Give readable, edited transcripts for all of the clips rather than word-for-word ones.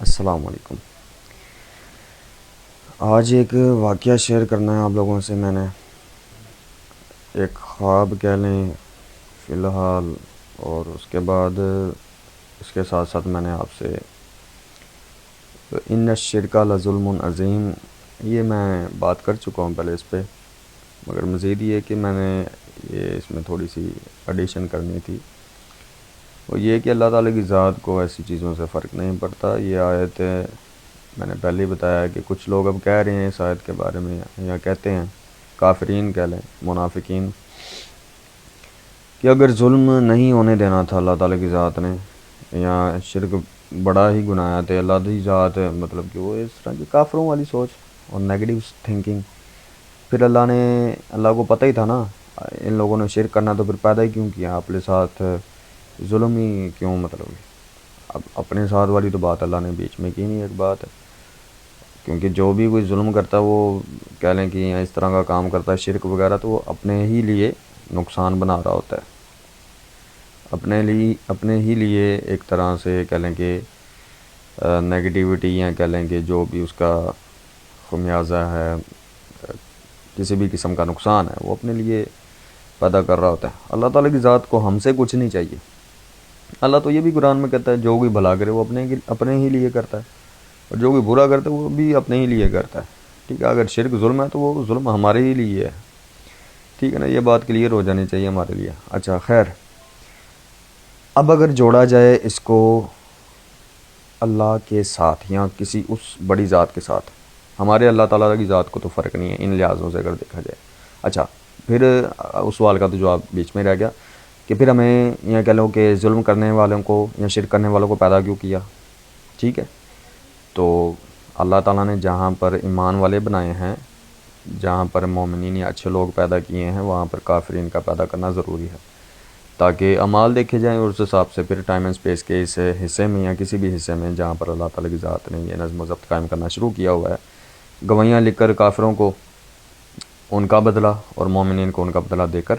السلام علیکم۔ آج ایک واقعہ شیئر کرنا ہے آپ لوگوں سے میں نے، ایک خواب کہہ لیں فی الحال، اور اس کے بعد اس کے ساتھ ساتھ میں نے آپ سے ان الشرک لظلم عظیم، یہ میں بات کر چکا ہوں پہلے اس پہ، مگر مزید یہ کہ میں نے اس میں تھوڑی سی ایڈیشن کرنی تھی، وہ یہ کہ اللہ تعالیٰ کی ذات کو ایسی چیزوں سے فرق نہیں پڑتا۔ یہ آیت میں نے پہلے ہی بتایا کہ کچھ لوگ اب کہہ رہے ہیں اس آیت کے بارے میں، یا کہتے ہیں، کافرین کہہ لیں، منافقین، کہ اگر ظلم نہیں ہونے دینا تھا اللہ تعالیٰ کی ذات نے، یا شرک بڑا ہی گناہ تھے اللہ کی ذات، مطلب کہ وہ اس طرح کی کافروں والی سوچ اور نیگیٹو تھنکنگ، پھر اللہ کو پتہ ہی تھا نا ان لوگوں نے شرک کرنا، تو پھر پیدا ہی کیوں کیا اپنے ساتھ، ظلم ہی کیوں، مطلب اب اپنے ساتھ والی تو بات اللہ نے بیچ میں کی نہیں، ایک بات ہے، کیونکہ جو بھی کوئی ظلم کرتا ہے وہ کہہ لیں کہ اس طرح کا کام کرتا ہے شرک وغیرہ، تو وہ اپنے ہی لیے نقصان بنا رہا ہوتا ہے، اپنے ہی لیے ایک طرح سے کہہ لیں کہ نیگیٹیوٹی، یا کہہ لیں کہ جو بھی اس کا خمیازہ ہے، کسی بھی قسم کا نقصان ہے، وہ اپنے لیے پیدا کر رہا ہوتا ہے۔ اللہ تعالیٰ کی ذات کو ہم سے کچھ نہیں چاہیے۔ اللہ تو یہ بھی قرآن میں کہتا ہے جو کوئی بھلا کرے وہ اپنے ہی لیے کرتا ہے، اور جو کوئی برا کرتا ہے وہ بھی اپنے ہی لیے کرتا ہے، ٹھیک ہے۔ اگر شرک ظلم ہے تو وہ ظلم ہمارے ہی لیے ہے، ٹھیک ہے نا، یہ بات کلیئر ہو جانی چاہیے ہمارے لیے۔ اچھا خیر، اب اگر جوڑا جائے اس کو اللہ کے ساتھ یا کسی اس بڑی ذات کے ساتھ، ہمارے اللہ تعالیٰ کی ذات کو تو فرق نہیں ہے ان لحاظوں سے اگر دیکھا جائے۔ اچھا، پھر اس سوال کا تو جواب بیچ میں رہ گیا کہ پھر ہمیں یہ کہہ لو کہ ظلم کرنے والوں کو یا شرک کرنے والوں کو پیدا کیوں کیا، ٹھیک ہے۔ تو اللہ تعالیٰ نے جہاں پر ایمان والے بنائے ہیں، جہاں پر مومنین یا اچھے لوگ پیدا کیے ہیں، وہاں پر کافرین کا پیدا کرنا ضروری ہے، تاکہ اعمال دیکھے جائیں، اور اس حساب سے پھر ٹائم اینڈ اسپیس کے اس حصے میں یا کسی بھی حصے میں جہاں پر اللہ تعالیٰ کی ذات نے یہ نظم و ضبط قائم کرنا شروع کیا ہوا ہے، گوائیاں لکھ کر کافروں کو ان کا بدلہ اور مومنین کو ان کا بدلہ دے کر،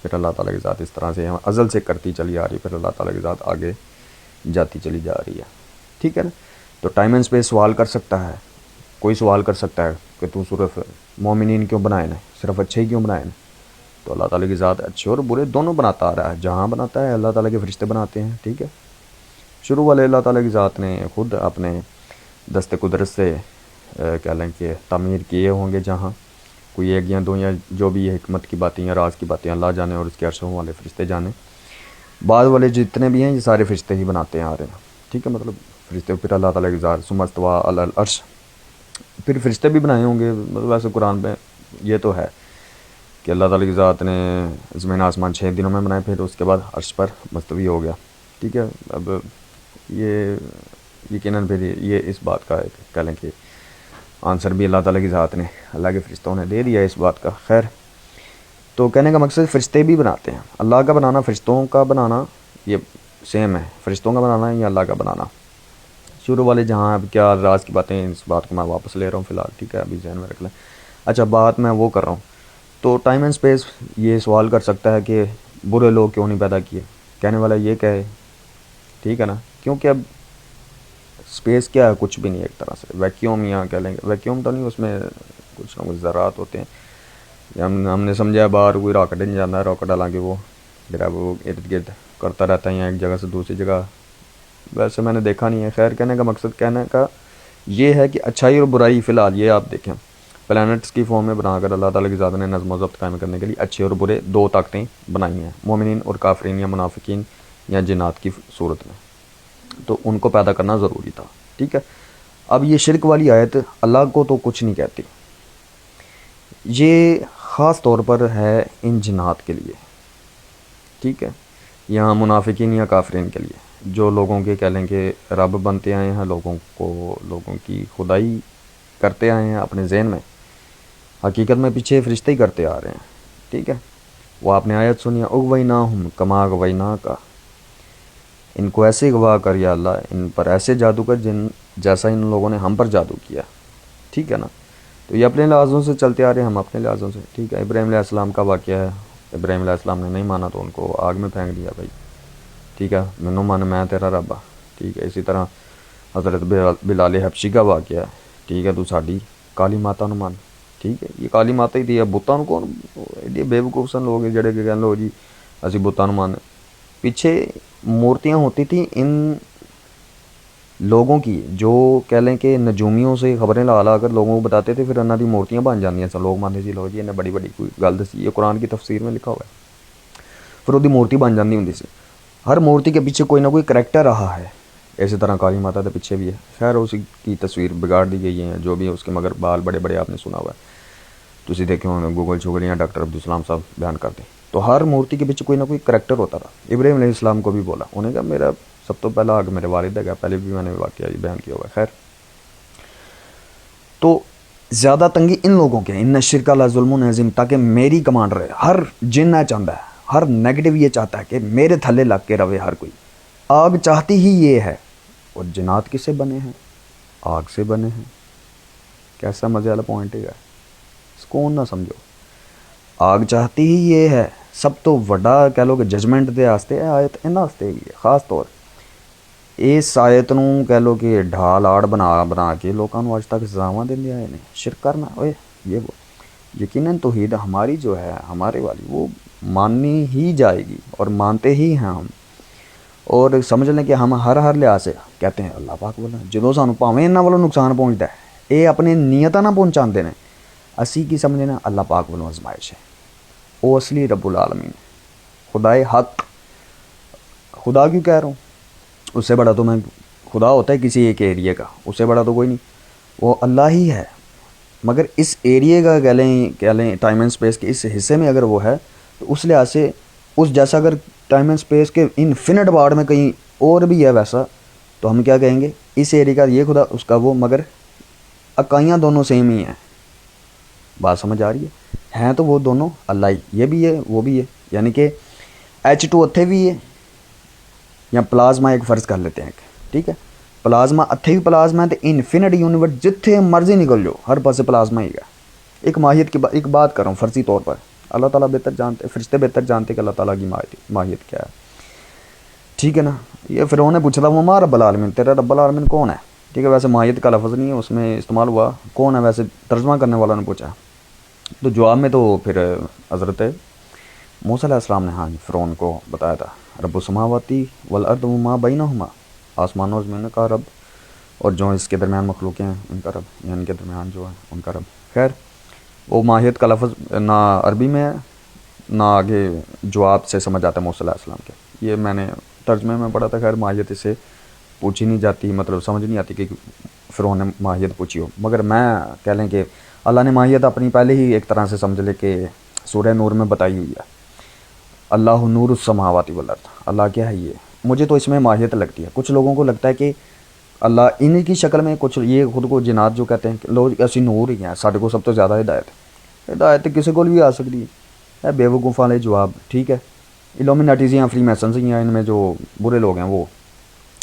پھر اللہ تعالیٰ کی ذات اس طرح سے ازل سے کرتی چلی آ رہی، پھر اللہ تعالیٰ کی ذات آگے جاتی چلی جا رہی ہے، ٹھیک ہے نا۔ تو ٹائم اینڈ اسپیس سوال کر سکتا ہے، کوئی سوال کر سکتا ہے کہ تو صرف مومنین کیوں بنائے نے، صرف اچھے ہی کیوں بنائے نے؟ تو اللہ تعالیٰ کی ذات اچھے اور برے دونوں بناتا آ رہا ہے، جہاں بناتا ہے اللہ تعالیٰ کے فرشتے بناتے ہیں، ٹھیک ہے۔ شروع والے اللہ تعالیٰ کی ذات نے خود اپنے دست قدرت سے کہہ لیں کہ تعمیر کیے ہوں گے، جہاں کوئی ایک یا دو یا جو بھی یہ حکمت کی باتیں یا راز کی باتیں اللہ جانے اور اس کے عرشوں والے فرشتے جانے، بعد والے جتنے بھی ہیں یہ سارے فرشتے ہی بناتے ہیں آ رہے ہیں، ٹھیک ہے۔ مطلب فرشتے، پھر اللہ تعالیٰ کی ذات ثم استویٰ علی العرش، پھر فرشتے بھی بنائے ہوں گے، مطلب ویسے قرآن میں یہ تو ہے کہ اللہ تعالیٰ کی ذات نے زمین آسمان 6 دنوں میں بنائے، پھر اس کے بعد عرش پر مستوی ہو گیا، ٹھیک ہے۔ اب یہ یقیناً پھر یہ اس بات کا ایک کہہ لیں کہ آنسر بھی اللہ تعالیٰ کی ذات نے، اللہ کے فرشتوں نے دے دیا اس بات کا۔ خیر، تو کہنے کا مقصد فرشتے بھی بناتے ہیں، اللہ کا بنانا فرشتوں کا بنانا یہ سیم ہے، فرشتوں کا بنانا یا اللہ کا بنانا۔ شروع والے جہاں اب کیا راز کی باتیں، اس بات کو میں واپس لے رہا ہوں فی الحال، ٹھیک ہے، ابھی ذہن میں رکھ لیں۔ اچھا، بات میں وہ کر رہا ہوں، تو ٹائم اینڈ اسپیس یہ سوال کر سکتا ہے کہ برے لوگ کیوں نہیں پیدا کیے، کہنے والا یہ کہے، ٹھیک ہے نا، کیونکہ اب اسپیس کیا ہے، کچھ بھی نہیں، ایک طرح سے ویکیوم، یا کہہ لیں گے ویکیوم تو نہیں، اس میں کچھ نہ کچھ ذرات ہوتے ہیں، ہم نے سمجھا باہر کوئی راکٹ نہیں جانا ہے، راکٹ حالانکہ وہ میرا وہ ارد گرد کرتا رہتا ہے، یا ایک جگہ سے دوسری جگہ، ویسے میں نے دیکھا نہیں ہے۔ خیر، کہنے کا مقصد کہنے کا یہ ہے کہ اچھائی اور برائی فی الحال یہ آپ دیکھیں پلانٹس کی فارم میں بنا کر اللہ تعالیٰ کی ذات نے نظم و ضبط قائم کرنے کے لیے اچھے اور برے دو طاقتیں بنائی ہیں، مومنین اور کافرین یا منافقین یا جنات کی صورت میں، تو ان کو پیدا کرنا ضروری تھا، ٹھیک ہے۔ اب یہ شرک والی آیت اللہ کو تو کچھ نہیں کہتی، یہ خاص طور پر ہے ان جنات کے لیے، ٹھیک ہے، یا منافقین یا کافرین کے لیے، جو لوگوں کے کہہ لیں کہ رب بنتے آئے ہیں، لوگوں کی خدائی کرتے آئے ہیں اپنے ذہن میں، حقیقت میں پیچھے فرشتے ہی کرتے آ رہے ہیں، ٹھیک ہے۔ وہ آپ نے آیت سنی، اغویناہم کما اغویناک، ان کو ایسے گواہ کر یا اللہ، ان پر ایسے جادو کر جیسا ان لوگوں نے ہم پر جادو کیا، ٹھیک ہے نا۔ تو یہ اپنے لحاظوں سے چلتے آ رہے ہیں، ہم اپنے لحاظوں سے، ٹھیک ہے۔ ابراہیم علیہ السلام کا واقعہ ہے، ابراہیم علیہ السلام نے نہیں مانا تو ان کو آگ میں پھینک دیا بھائی، ٹھیک ہے، منو من میں تیرا رب، ٹھیک ہے۔ اسی طرح حضرت بلال حبشی کا واقعہ ہے، ٹھیک ہے، تو ساڈی کالی ماتا نو مان، ٹھیک ہے، یہ کالی ماتا ہی تھی، بتاں نو کون، ایڈے بے وقوف سن لوگ جڑے کہ کہن لو جی اسی بتاں نو مان. پیچھے مورتیاں ہوتی تھیں ان لوگوں کی جو کہہ لیں کہ نجومیوں سے خبریں لا لا کر لوگوں کو بتاتے تھے، پھر انہوں کی مورتیاں بن جاندیاں سن، لوگ مانتے سی لو جی انہیں بڑی بڑی کوئی گل دسی، یہ قرآن کی تفسیر میں لکھا ہوا ہے، پھر وہ مورتی بن جاندی ہوں سی. ہر مورتی کے پیچھے کوئی نہ کوئی کریکٹر رہا ہے، اسی طرح کالی ماتا کے پیچھے بھی ہے. خیر اس کی تصویر بگاڑ دی گئی ہے جو بھی ہے اس کے، مگر بال بڑے بڑے آپ نے سنا ہوا ہے، تسی دیکھے ہونے گوگل شوگل یا ڈاکٹر عبدالسلام صاحب بیان کرتے. تو ہر مورتی کے پیچھے کوئی نہ کوئی کریکٹر ہوتا تھا. ابراہیم علیہ السلام کو بھی بولا، انہوں نے کہا میرا سب تو پہلا حق میرے والد ہے، پہلے بھی میں نے واقعہ بیان کیا ہوا ہے. خیر تو زیادہ تنگی ان لوگوں کے، ان شرک لا ظلم عظیم، تاکہ میری کمانڈ رہے. ہر جن چاہتا ہے، ہر نیگیٹو یہ چاہتا ہے کہ میرے تھلے لگ کے رہے ہر کوئی. آگ چاہتی ہی یہ ہے. اور جنات کس سے بنے ہیں؟ آگ سے بنے ہیں. کیسا مزے والا پوائنٹ ہے، سکون نہ سمجھو. آگ چاہتی ہی یہ ہے. سب تو وڈا کہہ لو کہ ججمنٹ دے واسطے آیت انہاں واسطے ہی ہے خاص طور. اس آیت نو کہہ لو کہ ڈھال آڑ بنا کے لوگوں کو اج تک سزاواں دیندے آئے نے. شرک کرنا اوئے یہ وہ، یقیناً توحید ہماری جو ہے ہمارے والی وہ ماننی ہی جائے گی اور مانتے ہی ہیں ہم. اور سمجھ لیں کہ ہم ہر لحاظ سے کہتے ہیں اللہ پاک بولا جدوں سانوں پاویں انہاں والوں نقصان پہنچتا ہے، یہ اپنے نیتاں نہ پہنچاندے نے، اسی کی سمجھنا اللہ پاک والوں آزمائش ہے. وہ اصلی رب العالمین خدائے حق. خدا کیوں کہہ رہا ہوں؟ اس سے بڑا تو میں خدا ہوتا ہے کسی ایک ایریے کا، اس سے بڑا تو کوئی نہیں، وہ اللہ ہی ہے. مگر اس ایریے کا کہہ لیں ٹائم اینڈ سپیس کے اس حصے میں اگر وہ ہے تو اس لحاظ سے اس جیسا اگر ٹائم اینڈ سپیس کے انفینٹ بارڈ میں کہیں اور بھی ہے ویسا، تو ہم کیا کہیں گے اس ایریے کا یہ خدا اس کا وہ، مگر اکائیاں دونوں سیم ہی ہیں. بات سمجھ آ رہی ہے؟ ہیں تو وہ دونوں اللہ ہی، یہ بھی ہے وہ بھی ہے. یعنی کہ H2 اتھے بھی ہے، یا پلازما ایک فرض کر لیتے ہیں، ٹھیک ہے، پلازما اتھے بھی پلازما ہے تو انفینٹ یونیورس جتھے مرضی نکل جاؤ ہر پاسے پلازما ہی ہے. ایک ماہیت کی ایک بات کروں فرضی طور پر، اللہ تعالیٰ بہتر جانتے، فرشتے بہتر جانتے کہ اللہ تعالیٰ کی ماہیت کیا ہے، ٹھیک ہے نا. یہ فرعون نے پوچھا تھا وما رب العالمین، تیرا رب العالمین کون ہے، ٹھیک ہے. ویسے ماہیت کا لفظ نہیں ہے اس میں استعمال ہوا، کون ہے ویسے ترجمہ کرنے والوں نے پوچھا. تو جواب میں تو پھر حضرت موسیٰ علیہ السلام نے ہاں فرعون کو بتایا تھا رب السماواتی والارض وما بینہما، آسمانوں و زمین کا رب اور جو اس کے درمیان مخلوقیں ہیں ان کا رب، یعنی ان کے درمیان جو ہے ان کا رب. خیر وہ ماہیت کا لفظ نہ عربی میں ہے نہ آگے جواب سے سمجھ آتا ہے موسیٰ علیہ السلام کے. یہ میں نے ترجمے میں پڑھا تھا. خیر ماہیت اس سے پوچھی نہیں جاتی، مطلب سمجھ نہیں آتی کہ فرعون نے ماہیت پوچھی ہو. مگر میں کہہ لیں کہ اللہ نے ماہیت اپنی پہلے ہی ایک طرح سے سمجھ لے کہ سورہ نور میں بتائی ہوئی ہے. اللہ نور السماوات والارض، اللہ کیا ہے یہ. مجھے تو اس میں ماہیت لگتی ہے. کچھ لوگوں کو لگتا ہے کہ اللہ ان کی شکل میں، کچھ یہ خود کو جنات جو کہتے ہیں کہ لوگ ایسی نور ہی ہیں، ساڈے کو سب تو زیادہ ہدایت کسی کو بھی آ سکتی ہے. بے وقوف والے جواب، ٹھیک ہے. الومناٹیز یا فری میسنز ہیں، ان میں جو برے لوگ ہیں وہ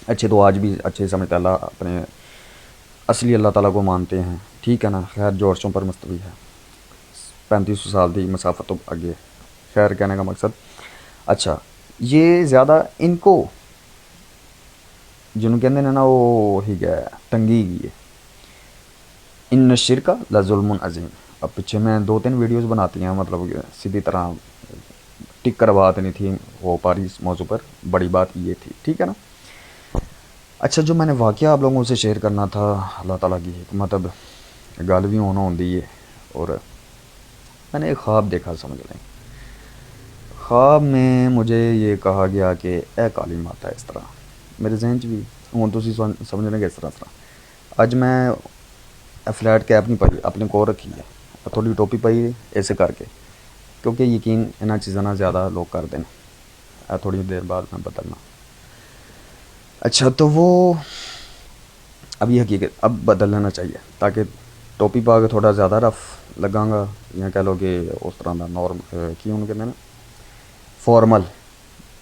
اچھے تو آج بھی اچھے سمجھتے اللہ اپنے اصلی اللہ تعالیٰ کو مانتے ہیں، ٹھیک ہے نا. خیر جو عرشوں پر مستوی ہے، 3500 سال کی مسافت تو آگے. خیر کہنے کا مقصد اچھا یہ زیادہ ان کو جنہوں کہتے ہیں نا وہ ہی گیا تنگی گئی ہے. ان شرک لظلم عظیم. اب پیچھے میں 2-3 ویڈیوز بناتی ہیں، مطلب سیدھی طرح ٹک کر بات نہیں تھی ہو پا رہی اس موضوع پر. بڑی بات یہ تھی، ٹھیک ہے نا. اچھا جو میں نے واقعہ آپ لوگوں سے شیئر کرنا تھا، اللہ تعالیٰ کی حکمت اب گل بھی ہونا ہوندی ہے. اور میں نے ایک خواب دیکھا، سمجھ لیں. خواب میں مجھے یہ کہا گیا کہ اے کالی ماتا، اس طرح میرے ذہن چ بھی ہوں تسی سمجھ لیں کہ اس طرح اج میں فلیٹ کیپ نہیں پائی اپنے کو رکھی ہے، تھوڑی ٹوپی پائی ایسے کر کے، کیونکہ یقین انہاں چیزاں نہ زیادہ لوگ کرتے ہیں. تھوڑی دیر بعد میں بدلنا. اچھا تو وہ اب یہ حقیقت اب بدل لینا چاہیے تاکہ ٹوپی پا کے تھوڑا زیادہ رف لگاں گا، یا کہہ لو کہ اس طرح کا نارم کی انہوں کہتے ہیں نا فارمل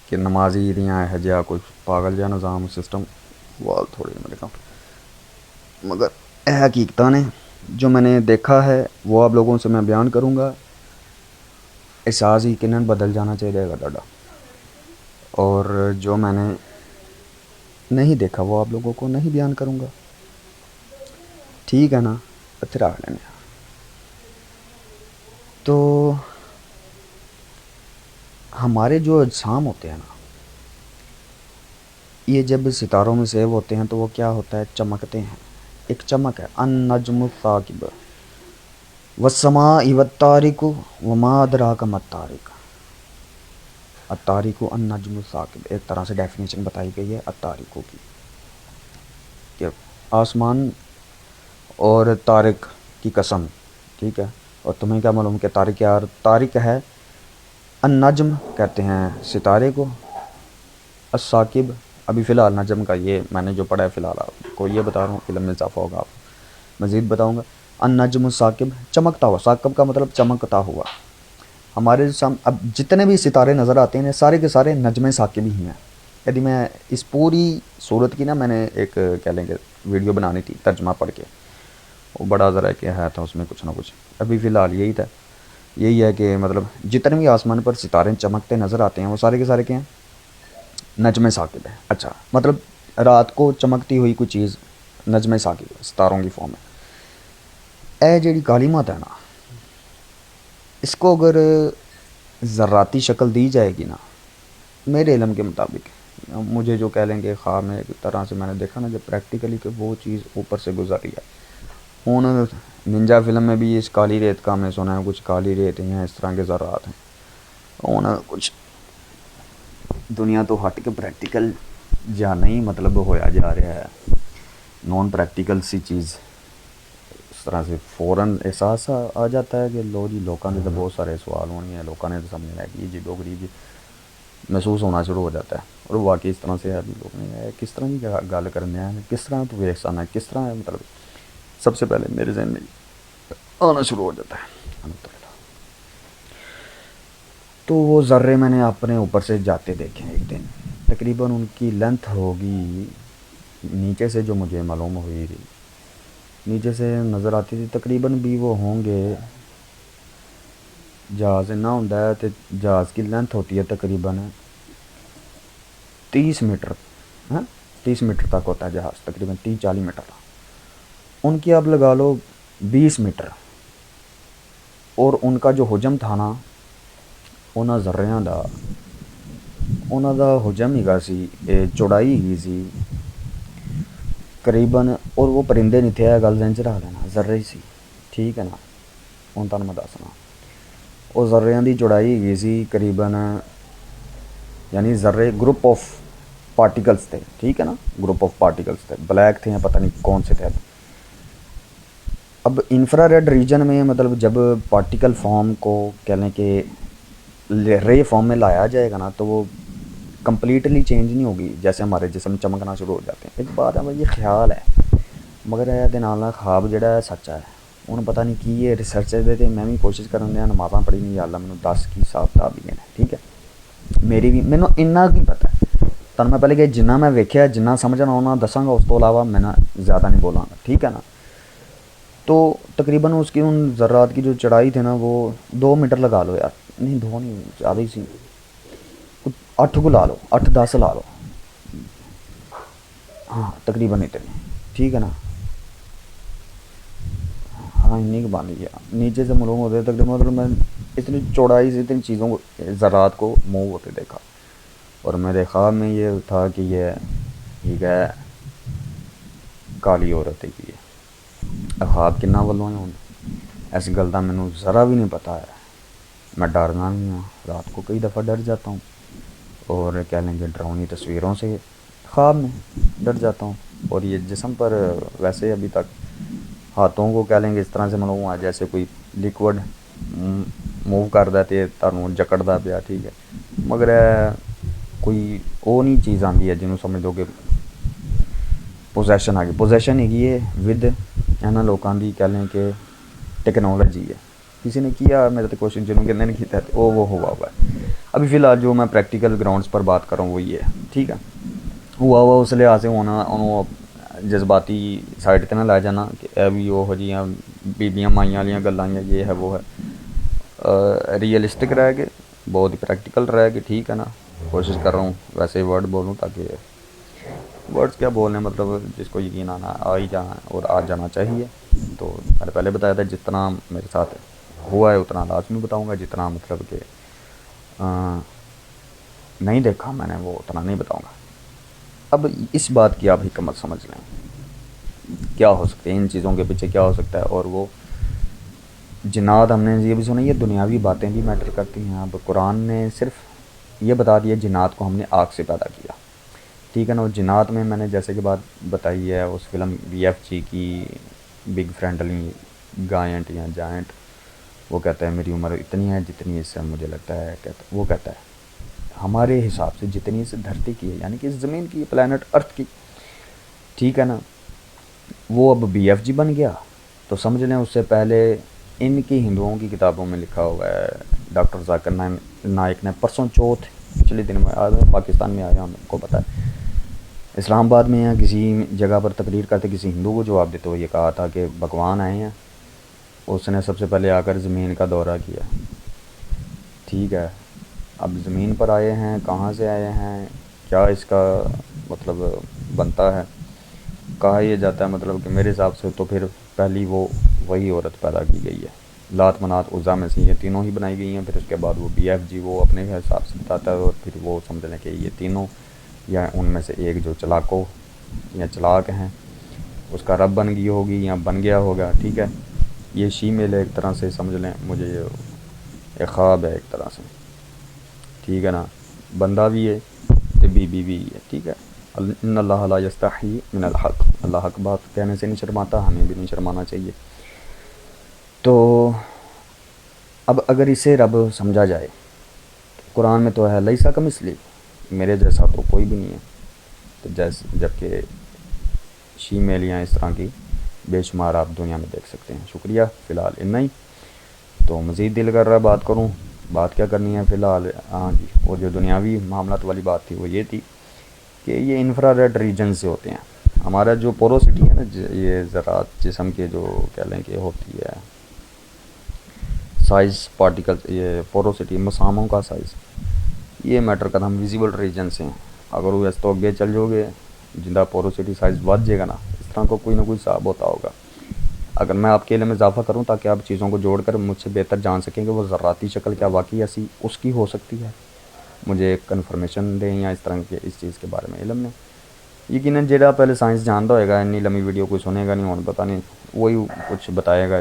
کہ نمازی دیاں ہے جہاں کوئی پاگل جہا نظام سسٹم وال تھوڑے میرے کام. مگر یہ حقیقتاں نے جو میں نے دیکھا ہے وہ آپ لوگوں سے میں بیان کروں گا. احساس ہی کنن بدل جانا چاہیے گا ڈاڈا. اور جو میں نے نہیں دیکھا وہ آپ لوگوں کو نہیں بیان کروں گا، ٹھیک ہے نا، پھر آ لینے۔ تو ہمارے جو اجسام ہوتے ہیں نا، یہ جب ستاروں میں سیو ہوتے ہیں تو وہ کیا ہوتا ہے، چمکتے ہیں، ایک چمک ہے، النجم الثاقب والسماء والطارق وما ادراک ما الطارق۔ الطارق النجم الثاقب، ایک طرح سے ڈیفینیشن بتائی گئی ہے الطارق کی، کہ آسمان اور طارق کی قسم، ٹھیک ہے، اور تمہیں کیا معلوم کہ طارق یار، طارق ہے النجم کہتے ہیں ستارے کو، الثاقب ابھی فی الحال نجم کا یہ میں نے جو پڑھا ہے فی الحال آپ کو یہ بتا رہا ہوں، علم میں اضافہ ہوگا آپ مزید بتاؤں گا۔ النجم الثاقب چمکتا ہوا، ثاقب کا مطلب چمکتا ہوا۔ ہمارے اب جتنے بھی ستارے نظر آتے ہیں سارے کے سارے نجم ثاقب ہی ہیں۔ یعنی میں اس پوری صورت کی نا میں نے ایک کہہ لیں گے ویڈیو بنانی تھی ترجمہ پڑھ کے، وہ بڑا ذرا کہ ہے تھا اس میں کچھ نہ کچھ، ابھی فی الحال یہی تھا، یہی ہے کہ مطلب جتنے بھی آسمان پر ستارے چمکتے نظر آتے ہیں وہ سارے کے سارے کیا ہیں، نجم ثاقب ہے۔ اچھا، مطلب رات کو چمکتی ہوئی کوئی چیز نجم ثاقب، ستاروں کی فارم ہے۔ اے جیڑی کالمات ہے نا، اس کو اگر ذراتی شکل دی جائے گی نا، میرے علم کے مطابق، مجھے جو کہہ لیں گے خواہ میں ایک طرح سے میں نے دیکھا نا جب پریکٹیکلی کہ وہ چیز اوپر سے گزر رہی ہے۔ ان ننجا فلم میں بھی اس کالی ریت کا میں سنا ہے، کچھ کالی ریت ہیں، اس طرح کے ذرات ہیں، ان کچھ دنیا تو ہٹ کے پریکٹیکل جہاں نہیں مطلب ہویا جا رہا ہے، نان پریکٹیکل سی چیز اس طرح سے فوراً احساس آ جاتا ہے کہ لو جی لوگوں نے تو بہت سارے سوال ہونے ہیں، لوگوں نے تو سمجھنا ہے کہ جی ڈوگری جی محسوس ہونا شروع ہو جاتا ہے، اور واقعی اس طرح سے ہے بھی لوگ نے کس طرح کی گل کرنے ہیں، کس طرح تو ویسانا ہے، کس طرح ہے، مطلب سب سے پہلے میرے ذہن میں آنا شروع ہو جاتا ہے۔ تو وہ ذرے میں نے اپنے اوپر سے جاتے دیکھے ہیں ایک دن، تقریباً ان کی لینتھ ہوگی نیچے سے جو مجھے معلوم ہوئی تھی، نیچے سے نظر آتی تھی تقریباً بھی وہ ہوں گے، جہاز نہ ہوتا ہے تو جہاز کی لینتھ ہوتی ہے تقریباً 30 میٹر، ہاں 30 میٹر تک ہوتا ہے جہاز، تقریباً 30-40 میٹر، ان کی اب لگا لو 20 میٹر، اور ان کا جو حجم تھا نا انہاں ذریاں دا، انہاں دا حجم ہی گا سی، چوڑائی ہی سی قریباً، اور وہ پرندے نہیں تھے، گل ذہن چ رکھ لینا، ذرے ہی سی، ٹھیک ہے نا، ہوں تمہیں میں دسنا، وہ ذریاں دی چوڑائی ہی سی قریباً، یعنی ذرے گروپ آف پارٹیکلس تھے، ٹھیک ہے نا، گروپ آف پارٹیکلس تھے، بلیک تھے یا پتہ نہیں کون سے تھے۔ اب انفرا ریڈ ریجن میں مطلب جب پارٹیکل فارم کو کہہ لیں کہ رے فارم میں لایا جائے گا نا تو وہ کمپلیٹلی چینج نہیں ہوگی، جیسے ہمارے جسم چمکنا شروع ہو جاتے ہیں۔ ایک بات ہے بھائی، یہ خیال ہے مگر یہ خواب جڑا ہے سچا ہے، انہوں پتہ نہیں کی ہے ریسرچ دے تے میں بھی کوشش کرن دیا، نمازاں پڑھی نہیں، یا اللہ مینوں دس کی حساب کتاب ہی ہے، ٹھیک ہے، میری بھی مینوں اتنا کی پتہ ہے، تنوں میں پہلے کہ جنہ میں ویکھیا جنہ سمجھنا انہاں دساں گا، اس تو علاوہ میں زیادہ نہیں بولاں گا، ٹھیک ہے نا۔ تو تقریباً اس کی ان ذرات کی جو چڑھائی تھی نا وہ 2 میٹر لگا لو یار، نہیں 2 نہیں، زیادہ ہی سی، 8 کو لا لو، 8-10 لا لو، ہاں تقریباً اتنی، ٹھیک ہے نا، ہاں اتنی بن گیا، نیچے سے معلوم ہوتے تقریباً، مطلب میں اتنی چوڑائی سے اتنی چیزوں کو ذرات کو موو ہوتے دیکھا، اور میرے خواب میں یہ تھا کہ یہ ٹھیک ہے کالی عورت ہی ہے۔ خواب کنہ والوں ہوں اس گل کا مینوں ذرا بھی نہیں پتہ ہے، میں ڈرنا بھی ہوں، رات کو کئی دفعہ ڈر جاتا ہوں، اور کہہ لیں گے ڈراؤنی تصویروں سے خواب میں ڈر جاتا ہوں، اور یہ جسم پر ویسے ابھی تک ہاتھوں کو کہہ لیں گے اس طرح سے معلوم ہوا جیسے کوئی لیکوڈ موو کردا تے تانوں جکڑدا پیا، ٹھیک ہے، مگر کوئی وہ نہیں چیز آتی ہے جنہوں سمجھ دو کہ پوزیشن آ گئی، پوزیشن ہی ہے ود یہاں لوگوں کی کہہ لیں کہ ٹیکنالوجی ہے، کسی نے کیا میرے تو کوشش جنہوں کہ نہیں کیا وہ ہوا ہوا ہے۔ ابھی فی الحال جو میں پریکٹیکل گراؤنڈس پر بات کر رہا ہوں وہ یہ ہے، ٹھیک ہے، ہوا اس لحاظ سے ہونا انہوں جذباتی سائڈ تے نہ لے جانا کہ اے بھی وہ جیاں بیبیاں مائیاں والیاں گلاں یہ ہے وہ ہے، ریئلسٹک رہ کے بہت ہی پریکٹیکل رہ کے، ٹھیک ہے نا، کوشش کر رہا ہوں ویسے ورڈ بولوں تاکہ ورڈس کیا بولنے، مطلب جس کو یقین آنا آ ہی جانا اور آ جانا چاہیے. تو میں نے پہلے بتایا تھا جتنا میرے ساتھ ہوا ہے اتنا لازمی بتاؤں گا، جتنا مطلب کہ نہیں دیکھا میں نے وہ اتنا نہیں بتاؤں گا. اب اس بات کی آپ حکمت سمجھ لیں، کیا ہو سکتا ہے ان چیزوں کے پیچھے، کیا ہو سکتا ہے. اور وہ جنات ہم نے یہ بھی سنا، یہ دنیاوی باتیں بھی میٹر کرتی ہیں. اب قرآن نے صرف یہ بتا دیا جنات کو ہم نے آگ سے پیدا کیا، ٹھیک ہے نا. جنات میں نے جیسے کہ بات بتائی ہے اس فلم BFG کی، بگ فرینڈلی گائنٹ یا جائنٹ، وہ کہتا ہے میری عمر اتنی ہے جتنی اس سے مجھے لگتا ہے، وہ کہتا ہے ہمارے حساب سے جتنی اس دھرتی کی ہے، یعنی کہ اس زمین کی، پلانٹ ارتھ کی، ٹھیک ہے نا. وہ اب BFG بن گیا تو سمجھ لیں اس سے پہلے ان کی ہندوؤں کی کتابوں میں لکھا ہوا ہے. ڈاکٹر ذاکر نائک نے پرسوں چوتھ پچھلے دن میں آیا، پاکستان میں آیا، ہم کو پتہ ہے اسلام آباد میں یا کسی جگہ پر تقریر کرتے کسی ہندو کو جواب دیتے ہوئے یہ کہا تھا کہ بھگوان آئے ہیں، اس نے سب سے پہلے آ کر زمین کا دورہ کیا. ٹھیک ہے، اب زمین پر آئے ہیں، کہاں سے آئے ہیں، کیا اس کا مطلب بنتا ہے. کہا یہ جاتا ہے مطلب کہ میرے حساب سے تو پھر پہلی وہی عورت پیدا کی گئی ہے، لات منات عزا میں سے یہ تینوں ہی بنائی گئی ہیں. پھر اس کے بعد وہ BFG وہ اپنے حساب سے بتاتا ہے، اور پھر وہ سمجھ لیں کہ یہ تینوں یا ان میں سے ایک جو چلاکو یا چلاک ہیں اس کا رب بن گئی ہوگی یا بن گیا ہوگا. ٹھیک ہے، یہ شیمیل ایک طرح سے سمجھ لیں، مجھے یہ ایک خواب ہے ایک طرح سے. ٹھیک ہے نا، بندہ بھی ہے بی بھی ہے. ٹھیک ہے، ان اللہ لا یستحی من الحق، اللہ حق بات کہنے سے نہیں شرماتا، ہمیں بھی نہیں شرمانا چاہیے. تو اب اگر اسے رب سمجھا جائے، قرآن میں تو ہے لیسا کمثلی، میرے جیسا تو کوئی بھی نہیں ہے. تو جبکہ شیمیلیاں اس طرح کی بے شمار آپ دنیا میں دیکھ سکتے ہیں. شکریہ، فی الحال اتنا ہی. تو مزید دل کر رہا ہے بات کروں، بات کیا کرنی ہے فی الحال. ہاں جی، اور جو دنیاوی معاملات والی بات تھی وہ یہ تھی کہ یہ انفرا ریڈ ریجن سے ہوتے ہیں. ہمارا جو پوروسٹی ہے نا، یہ ذرات جسم کے جو کہہ لیں کہ ہوتی ہے سائز پارٹیکل، یہ پوروسٹی مساموں کا سائز، یہ میٹر کرتا ہم ویزیبل ریجن سے ہیں. اگر وہ اس تو اگے چل جاؤ گے جندہ پوروسٹی سائز بڑھ جائے گا نا، اس طرح کو کوئی نہ کوئی حساب ہوتا ہوگا. اگر میں آپ کے علم میں اضافہ کروں تاکہ آپ چیزوں کو جوڑ کر مجھ سے بہتر جان سکیں کہ وہ ذراتی شکل کیا واقعی ایسی اس کی ہو سکتی ہے، مجھے ایک کنفرمیشن دیں یا اس طرح کے اس چیز کے بارے میں علم میں. یقیناً جہاں پہلے سائنس جانتا ہوئے گا، اتنی لمبی ویڈیو کوئی سنے گا نہیں، اور پتہ نہیں وہی کچھ بتائے گا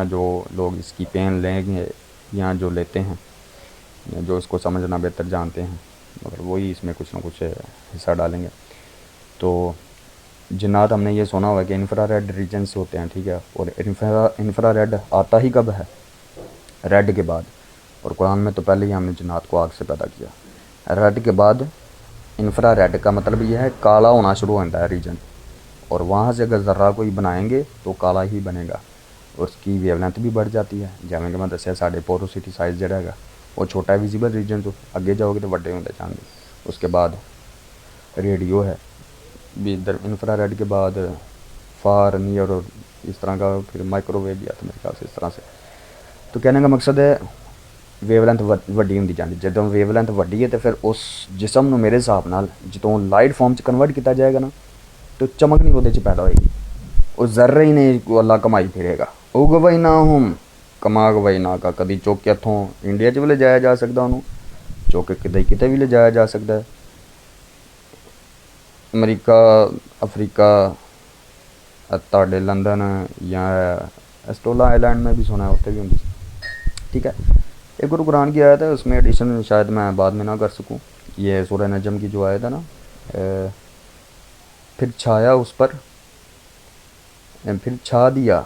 جو لوگ اس کی پین لیں گے یا جو لیتے ہیں یا جو اس کو سمجھنا بہتر جانتے ہیں، مگر وہی اس میں کچھ نہ کچھ حصہ ڈالیں گے. تو جنات ہم نے یہ سنا ہوا کہ انفرا ریڈ ریجن سے ہوتے ہیں. ٹھیک ہے، اور انفرا ریڈ آتا ہی کب ہے؟ ریڈ کے بعد. اور قرآن میں تو پہلے ہی ہم نے جنات کو آگ سے پیدا کیا. ریڈ کے بعد انفرا ریڈ کا مطلب یہ ہے کالا ہونا شروع ہوتا ہے ریجن، اور وہاں سے اگر ذرہ کوئی بنائیں گے تو کالا ہی بنے گا، اور اس کی ویو لینتھ بھی بڑھ جاتی ہے. جیسے کہ میں دسیا ساڑھے پوروسٹی سائز جڑا گا وہ چھوٹا ہے ویزیبل ریجن، تو اگے جاؤ گے تو بڑے ہوتے جان گے. اس کے بعد ریڈیو ہے بھی ادھر، انفرا ریڈ کے بعد فار نیئر، اور اس طرح کا پھر مائکرو ویو بھی آتا ہے میرے خیال سے اس طرح سے. تو کہنے کا مقصد ہے ویو لینتھ وڈی ہوتی جاتی. جدوں ویو لینتھ وڈی ہے تو پھر اس جسم نو میرے حساب نال جدوں لائٹ فارم چ کنورٹ کیا جائے گا نا تو چمک نہیں وہ پیدا ہوئے گی، وہ ذرے ہی نہیں کو اللہ کمائی پھرے گا. اگوئی نہ ہوں کما گوئی نہ کا، کدی چوک کے ہتھوں انڈیا چ بھی لے جایا جا سکتا، انہوں چوک کے کتے بھی لے جایا جا سکتا ہے. امریکہ، افریقہ، تاڑے لندن یا اسٹولا آئی لینڈ میں بھی سنا ہے اتنے بھی ہوں. ٹھیک ہے، ایک گرو قرآن کی آیت ہے، اس میں ایڈیشن شاید میں بعد میں نہ کر سکوں. یہ سورہ نجم کی جو آیت ہے نا، پھر چھایا اس پر، پھر چھا دیا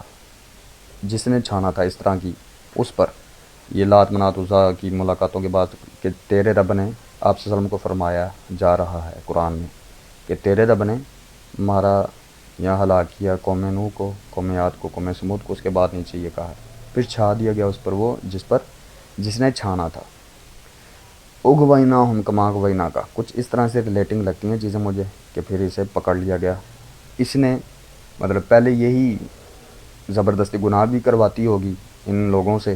جس نے چھانا تھا اس طرح کی اس پر. یہ لات منات عزا کی ملاقاتوں کے بعد کہ تیرے رب نے آپ صلی اللہ علیہ وسلم کو فرمایا جا رہا ہے قرآن میں کہ تیرے رب نے مارا یا ہلاک کیا قوم نوح کو، قوم عاد کو، قوم سمود کو. اس کے بعد نیچے یہ کہا ہے پھر چھا دیا گیا اس پر وہ جس نے چھانا تھا. اگوینا ہم کما گوینا کا، کچھ اس طرح سے ریلیٹنگ لگتی ہیں چیزیں مجھے کہ پھر اسے پکڑ لیا گیا. اس نے مطلب پہلے یہی زبردستی گناہ بھی کرواتی ہوگی ان لوگوں سے،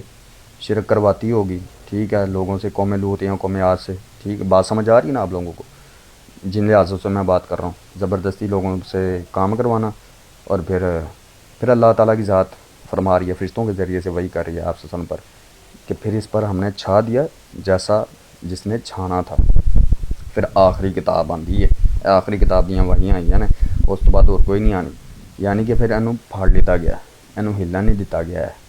شرک کرواتی ہوگی. ٹھیک ہے، لوگوں سے قوم لوط یا قوم عاد سے. ٹھیک ہے، بات سمجھ آ رہی ہے نا آپ لوگوں کو؟ جن لحاظوں سے میں بات کر رہا ہوں، زبردستی لوگوں سے کام کروانا، اور پھر اللہ تعالیٰ کی ذات فرما رہی ہے، فرشتوں کے ذریعے سے وہی کر رہی ہے آپ سے سن پر کہ پھر اس پر ہم نے چھا دیا جیسا جس نے چھانا تھا۔ پھر آخری کتاب آندی ہے، آخری کتاب دیاں وہی آئی ہیں نا، اس تو بعد اور کوئی نہیں آنی، یعنی کہ پھر اینوں پھاڑ لیتا گیا، اینوں ہلن نہیں دیتا گیا ہے۔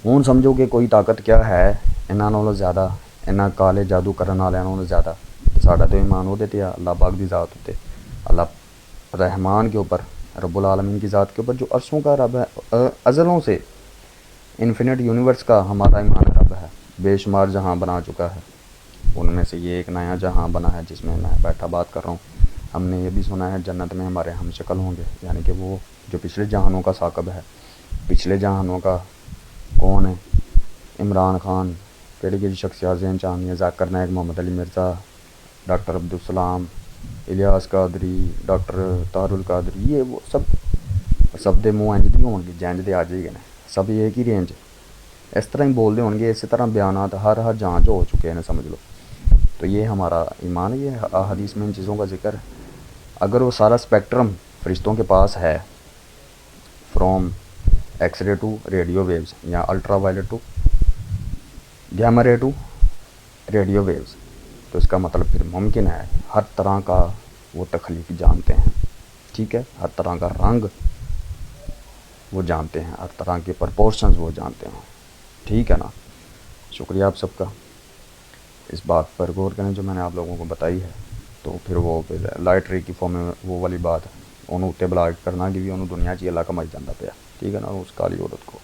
ہوں سمجھو کہ کوئی طاقت کیا ہے انہاں نالوں زیادہ، انہاں کالے جادو کرن والےاں نالوں زیادہ۔ ساڈا تو ایمان وہ دیتے اللہ پاک دی ذات ہوتے، اللہ رحمان کے اوپر، رب العالمین کی ذات کے اوپر جو عرصوں کا رب ہے، ازلوں سے انفینٹ یونیورس کا ہمارا ایمان رب ہے، بے شمار جہاں بنا چکا ہے، ان میں سے یہ ایک نیا جہاں بنا ہے جس میں میں بیٹھا بات کر رہا ہوں۔ ہم نے یہ بھی سنا ہے جنت میں ہمارے ہم شکل ہوں گے، یعنی کہ وہ جو پچھلے جہانوں کا ثاقب ہے، پچھلے جہانوں کا کون ہے، عمران خان، کیڑی کیڑی شخصیات ذہن چاہیے، ذاکر نائک، محمد علی مرزا، ڈاکٹر عبدالسلام، الیاس قادری، ڈاکٹر طاہر القادری، یہ وہ سب دے منہ انج دی ہون گے جنج دے آ جائے گے، سب ایک ہی رینج اس طرح ہی بول دے ہون گے، اسی طرح بیانات ہر جہاں جو ہو چکے ہیں سمجھ لو۔ تو یہ ہمارا ایمان ہے، یہ احادیث میں ان چیزوں کا ذکر ہے۔ اگر وہ سارا اسپیکٹرم فرشتوں کے پاس ہے، from X ray to radio waves, یا ultra violet to gamma ray to radio views, تو اس کا مطلب پھر ممکن ہے ہر طرح کا وہ تخلیق جانتے ہیں، ٹھیک ہے، ہر طرح کا رنگ وہ جانتے ہیں، ہر طرح کے پرپورشنز وہ جانتے ہیں، ٹھیک ہے نا۔ شکریہ آپ سب کا، اس بات پر غور کریں جو میں نے آپ لوگوں کو بتائی ہے۔ تو پھر لائٹ رے کی فارم میں وہ والی بات انہوں اتنے بلا کرنا کہ بھی انہوں دنیا چی اللہ کمائی جانا پیا، ٹھیک ہے نا۔ اس کالی عورت کو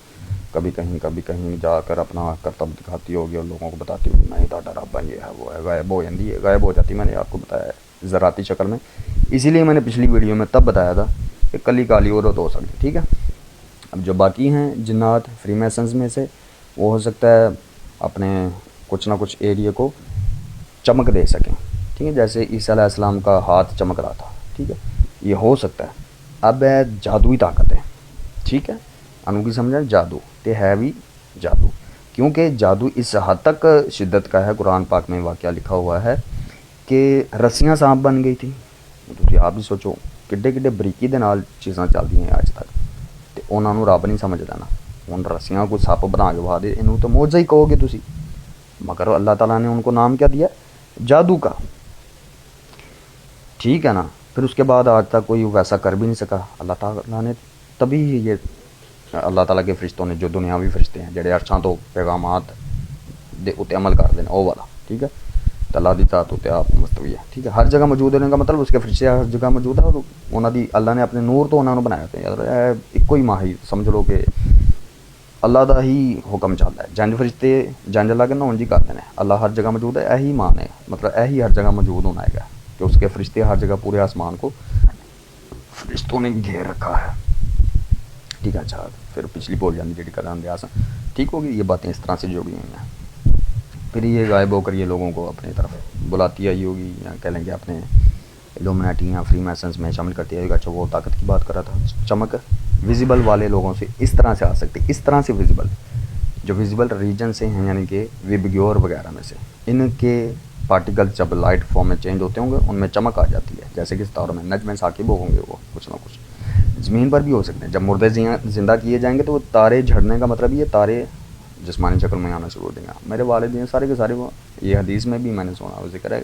کبھی کہیں جا کر اپنا کرتب دکھاتی ہوگی اور لوگوں کو بتاتی ہوگی میں ڈاٹا رابع یہ ہے وہ ہے، غائب ہو جاتی ہے، غائب ہو جاتی، میں نے آپ کو بتایا ہے زراعتی شکل میں۔ اسی لیے میں نے پچھلی ویڈیو میں تب بتایا تھا کہ کلی کالی عورت ہو سکتی، ٹھیک ہے۔ اب جو باقی ہیں جنات فری میسنز میں سے، وہ ہو سکتا ہے اپنے کچھ نہ کچھ ایریے کو چمک دے سکیں، ٹھیک ہے، جیسے عیسیٰ علیہ السلام کا ہاتھ چمک رہا تھا، ٹھیک ہے، یہ ہو سکتا ہے۔ اب ہے جادوئی طاقت ہے، ٹھیک ہے، انہوں کی سمجھا جادو تے ہے بھی جادو، کیونکہ جادو اس حد تک شدت کا ہے، قرآن پاک میں واقعہ لکھا ہوا ہے کہ رسیاں سانپ بن گئی تھی۔ تسی آپ بھی سوچو کڈے کڈے بریکی دے نال چیزاں چلدی ہیں اج تک، تے انہاں نوں رب نہیں سمجھدا نا، ہن رسیاں کو سپ بنا کے وا دے، انہوں تو معجزہ ہی کہو گے تسی، مگر اللہ تعالیٰ نے ان کو نام کیا دیا؟ جادو کا، ٹھیک ہے نا۔ پھر اس کے بعد آج تک کوئی ویسا کر بھی نہیں سکا، اللہ تعالیٰ نے تبھی یہ اللہ تعالیٰ کے فرشتوں نے جو دنیاوی فرشتے ہیں جڑے عرشاں تو پیغامات دے اتے عمل کر دیں او والا، ٹھیک ہے، تو اللہ دی ذات تے آپ مستوی ہے، ٹھیک ہے، ہر جگہ موجود ہونے کا مطلب اس کے فرشتے ہر جگہ موجود ہے، اور انہاں دی اللہ نے اپنے نور تو انہاں نوں بنایا تے یار ایک ہی ماہی سمجھ لو کہ اللہ دا ہی حکم چلدا ہے، جنج فرشتے جنج اللہ کے نون جی کرتے ہیں، اللہ ہر جگہ موجود ہے، یہی مان ہے، مطلب یہی ہر جگہ موجود ہونا ہے گا کہ اس کے فرشتے ہر جگہ پورے آسمان کو فرشتوں نے گھیر رکھا ہے، ٹھیک ہے۔ اچھا پھر پچھلی بول جاندی جڑی کر اندے آسا ٹھیک ہوگی، یہ باتیں اس طرح سے جڑی ہوئی ہیں۔ پھر یہ غائب ہو کر یہ لوگوں کو اپنی طرف بلاتی آئی ہوگی، یا کہہ لیں گے اپنے الومناٹی یا فری میسنز میں شامل کرتی آئی ہوگی۔ اچھا وہ طاقت کی بات کر رہا تھا، چمک ویزیبل والے لوگوں سے اس طرح سے آ سکتی، اس طرح سے ویزیبل جو ویزیبل ریجن سے ہیں، یعنی کہ وبگیور وغیرہ میں سے، ان کے پارٹیکل جب لائٹ فارم میں چینج ہوتے ہوں گے ان میں چمک آ جاتی ہے، جیسے کہ ستاروں میں نجم ثاقب ہوں گے وہ کچھ نہ کچھ، زمین پر بھی ہو سکتے ہیں۔ جب مردے زندہ کیے جائیں گے تو وہ تارے جھڑنے کا مطلب یہ تارے جسمانی شکل میں آنا شروع ہو جائیں گے۔ میرے والدین سارے کے سارے وہ یہ حدیث میں بھی میں نے سنا وہ ذکر ہے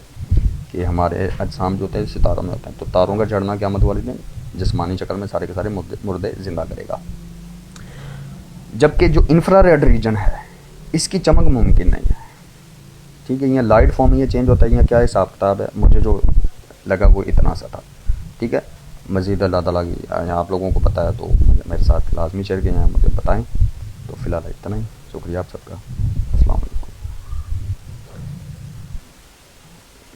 کہ ہمارے اجسام جو ہوتے ہیں ستاروں میں ہوتے ہیں، تو تاروں کا جھڑنا قیامت والے دن جسمانی شکل میں سارے کے سارے مردے زندہ کرے گا، جبکہ جو انفرا ریڈ ریجن ہے اس کی چمک ممکن نہیں ہے، ٹھیک ہے۔ یہ لائٹ فارم یہ چینج ہوتا ہے، یہ کیا حساب کتاب ہے، مجھے جو لگا وہ اتنا سا تھا، ٹھیک ہے۔ مزید اللہ تعالیٰ کی آپ لوگوں کو پتہ ہے تو میرے ساتھ لازمی شیئر کیے ہیں، مجھے بتائیں۔ تو فی الحال اتنا ہی، شکریہ آپ سب کا۔